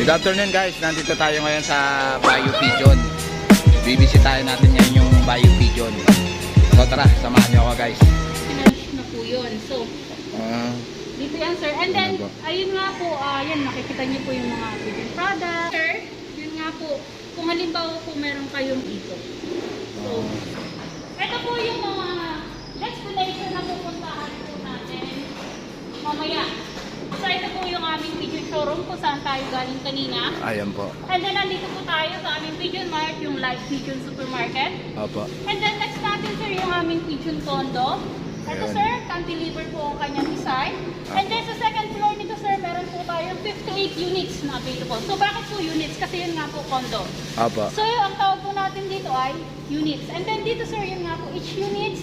Good afternoon guys, nandito tayo ngayon sa Bayou Pigeon. Bibisitahin natin ngayon yung Bayou Pigeon. So tara, samahan niyo ako guys. Finish na po yun. So, dito yan sir. And then, Ano ayun nga po, yan, nakikita niyo po yung mga pigeon products. Sir, yun nga po, kung halimbawa po meron kayong ito. So, ito po yung mga destination na pupuntahan po natin mamaya. So, ito po yung aming pigeon showroom kung saan tayo galing kanina. Ayan po. And then, nandito po tayo sa aming pigeon mart, yung Live Pigeon Supermarket. Opo. And then, next natin sir, yung aming pigeon condo. Ito Ayan. sir, cantilever po ang kanyang design. And then, sa second floor nito sir, meron po tayong 58 units na available. So, bakit po units? Kasi yun nga po condo. Opo. So, ang tawag po natin dito ay units. And then, dito sir, yun nga po, each units,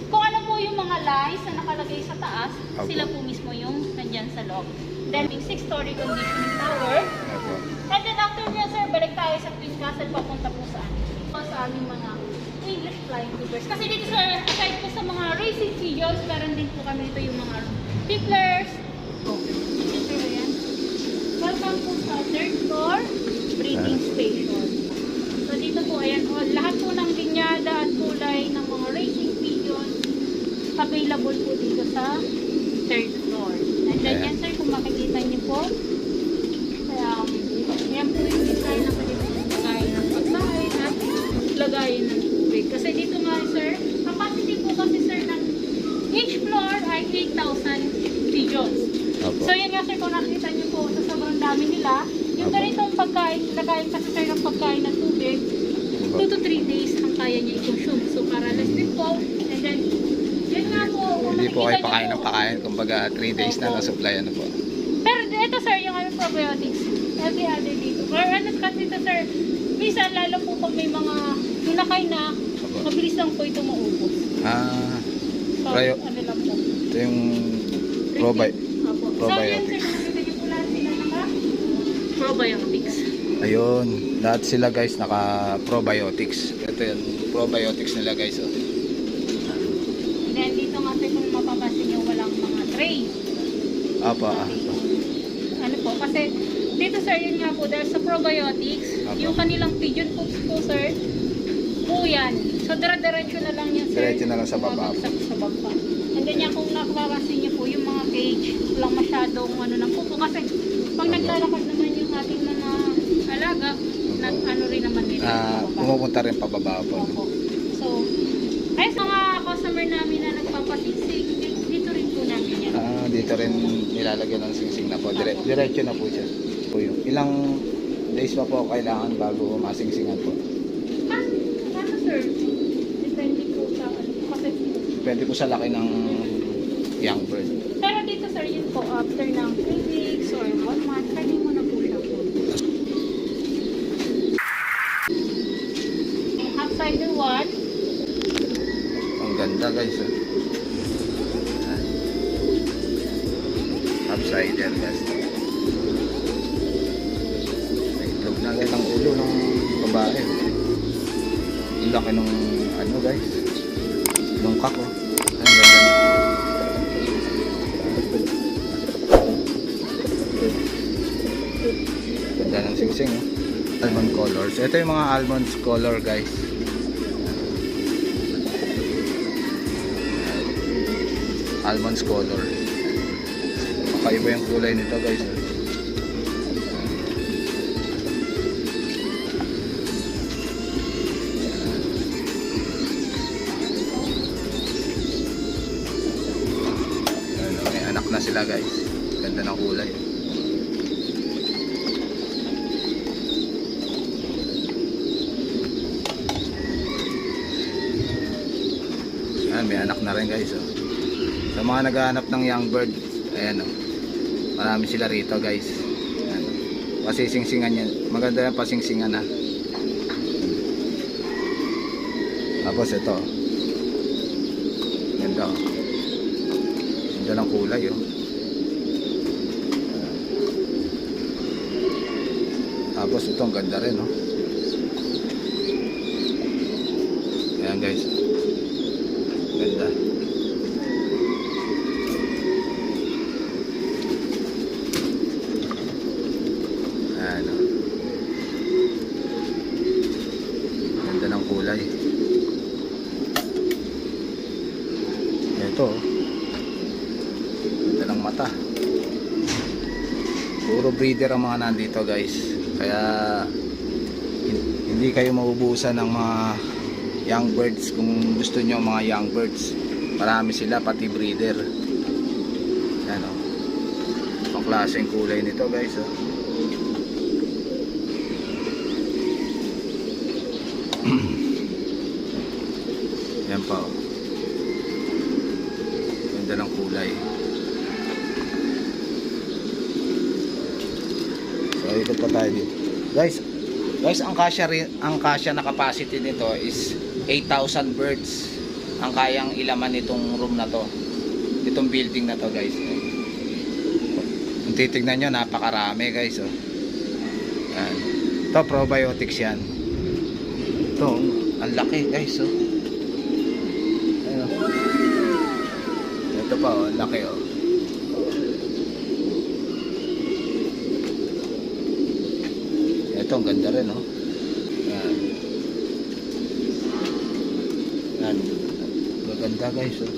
kung ano po yung mga lines na nakalagay sa taas, Opo. sila po mismo yung nandyan sa loob. Then, yung 6-story conditioning tower. Opo. And then, after nyo sir, balik tayo sa Twin Castle, papunta po sa aming mga English flying coopers. Kasi dito sir, aside po sa mga racing pigeons, meron din po kami dito yung mga picklers. Dito yan. Welcome po sa third floor, breeding station. So dito po, ayan, lahat po ng linyada at kulay ng mga racing pigeons available po dito sa third floor. And then yan sir, kung makikita niyo po, yan po yung design na pwede po lagayin ng pagkain at lagayin ng tubig. Kasi dito nga sir, capacity po kasi sir ng each floor ay 8,000 pigeons. Opo. So yan nga sir, kung nakita niyo po sa sobrang dami nila, yung Opo. ganitong pagkain, lagayin kasi sir ng pagkain ng tubig, 2 to 3 days ang kaya niya i-consume. So para less din po, and then, yun nga po, kung Hindi po kayo nakikita pakain niyo ng po, pakain. Kumbaga 3 days na Opo. na-supply ano po. pero ito sir, yung aming probiotics, every other dito. Or ano kasi ito sir, minsan lalo po pag may mga hinakay na, mabilis lang po ito maubos. So, Prayo- ano lang po. Ito yung probiotics. Opo. So yan probiotics. sir, nakikita niyo po lahat sila naka probiotics. Ayun, lahat sila guys naka probiotics. Ito yung probiotics nila guys. Oh. And then dito nga sir, kung mapapansin niyo, walang mga tray. Opo. Ano po, kasi dito sir, yun nga po, dahil sa probiotics, Apo. yung kanilang pigeon poops po sir, po yan. So dire-diretso na lang yan sir. Diretso na lang sa baba. Bumabagsak sa baba. And then yan, kung nakapapansin niyo po, yung mga cage, walang masyadong ano ng pupo. Kasi pag naglalakad naman yung ating mga alaga, ano rin naman nila. sa baba. Pumupunta rin pababa po. Opo. So, ay sa mga customer namin na nagpapasiksik, dito rin po namin yan. Dito rin nilalagyan ng singsing na po. Diretso na po siya. Po yun. Ilang days pa po kailangan bago masingsingan po? Ano sir? Depende po sa ano. Kasi, Depende po sa laki ng young bird. pero dito sir, yun po, after ng 3 weeks or 1 month, pwede mo na po siya po. Half-sider 1. Ang ganda guys. Upsider guys. May itlog na guys ang ulo ng babae. Ang laki nung ano guys. Nung kako. Ang ganda na. Ganda ng singsing. Oh. Almond colors. Ito yung mga almond color guys. Almonds color. Kakaiba yung kulay nito guys. May anak na sila guys. Ganda ng kulay. Ayan, may anak na rin guys. Oh. Sa mga naghahanap ng young bird, ayan oh. Marami sila rito guys. Ayan. Pasisingsingan yan. Maganda yan pasingsingan ha. Tapos ito. Ganda oh. Ganda ng kulay oh. Tapos ito ang ganda rin oh. Ayan guys. Ganda. Ano. Ito. Ganda ng mata. Puro breeder ang mga nandito guys. Kaya hindi kayo maubusan ng mga young birds. Kung gusto nyo mga young birds, marami sila pati breeder. Yan o. Ang klaseng kulay nito guys o. Yan pa o. Ganda ng kulay. So ikot pa tayo dito. Guys, ang kasya na capacity nito is 8,000 birds. Ang kayang ilaman nitong room na to. Itong building na to guys. Kung titignan nyo, napakarami guys oh. Yan. Ito probiotics yan. Ito, ang laki guys oh. Ayun. Ito pa oh, ang laki oh. Ito, ang ganda rin oh. Yan. Yan. Maganda guys oh.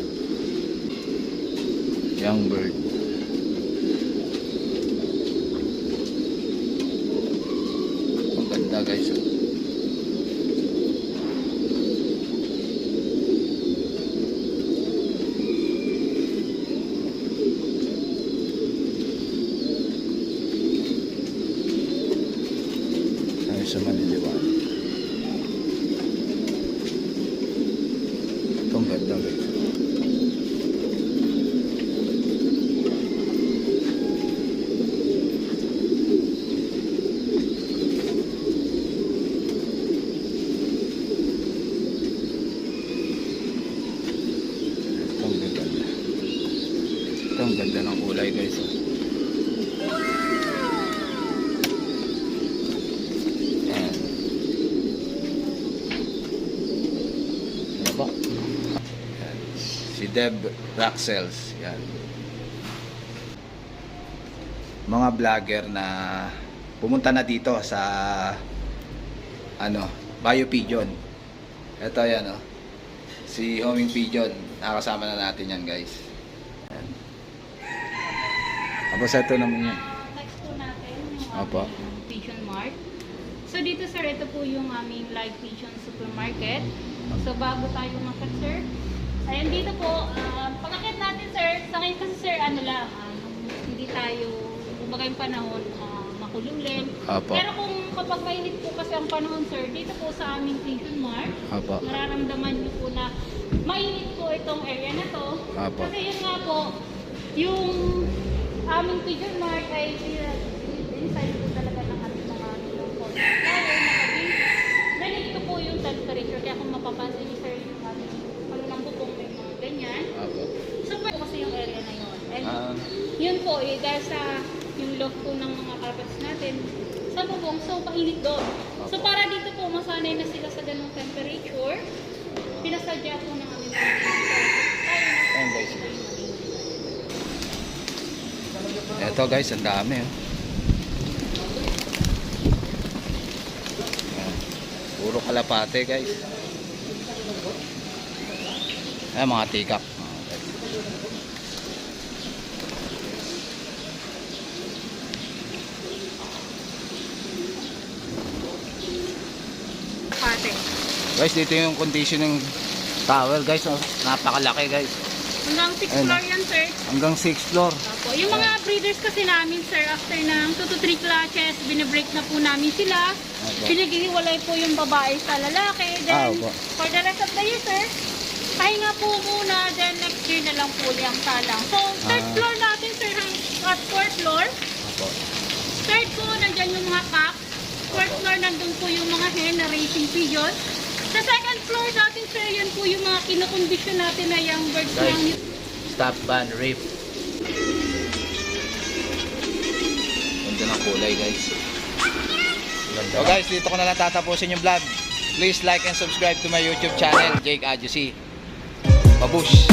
Young bird. Ang ganda guys oh. Ay sa maniliwan. Ito ang ganda guys. Ito ang ganda ng kulay guys oh. Yan. Ano ba? Yan. Si Deb Raxels. Yan. Mga vlogger na pumunta na dito sa ano, Bio Pigeon. Ito yan oh. Si Homing Pigeon. Nakasama na natin yan guys. Yan. Tapos ito naman yun. Next po natin yung Opo. aming Pigeon Mart. So dito sir, ito po yung aming live pigeon supermarket. So bago tayo makit sir, ayan dito po, pagkakit natin sir, sa ngayon kasi sir, ano lang, hindi tayo, kumbaga yung panahon, makulimlim. Opo. Pero kung kapag mainit po kasi ang panahon sir, dito po sa aming Pigeon Mart, Opo. mararamdaman niyo po na mainit po itong area na to. Opo. Kasi yun nga po, yung aming Pigeon Mart ay inside po talaga ng ating mga yung cold flower, ganito po yung temperature. Kaya kung mapapansin niyo sir, yung aming ng bubong may mga ganyan. Opo. So po kasi yung area na yun. And Ah, yun po, dahil sa yung loft po ng mga carpets natin, sa bubong, so painit doon. So para dito po, masanay na sila sa ganung temperature, pinasadya po ng aming Ayan, guys. Ito guys, ang dami oh. Ayan. Puro kalapate guys. Ayan, mga tikak. Pate. Guys, dito yung conditioning tower guys oh. Napakalaki guys. Hanggang 6 Ayun. floor yan sir. Hanggang 6th floor. Opo. Yung mga breeders kasi namin sir, after ng 2 to 3 clutches, binibreak na po namin sila. Opo. Pinaghihiwalay po yung babae sa lalaki. Then, Opo. for the rest of the year sir, pahinga po muna, then next year na lang po yung salang. So, third floor natin sir, at fourth floor. Opo. Third po, nandyan yung mga cock. Fourth floor, nandun po yung mga hen na racing pigeon. Sa second floor natin sir, yan po yung mga kinokondisyon natin na young birds Guys, lang. stop ban reef. Ganda ng kulay guys. So guys, dito ko na lang tatapusin yung vlog. Please like and subscribe to my YouTube channel, Jake Adjusi. Babush!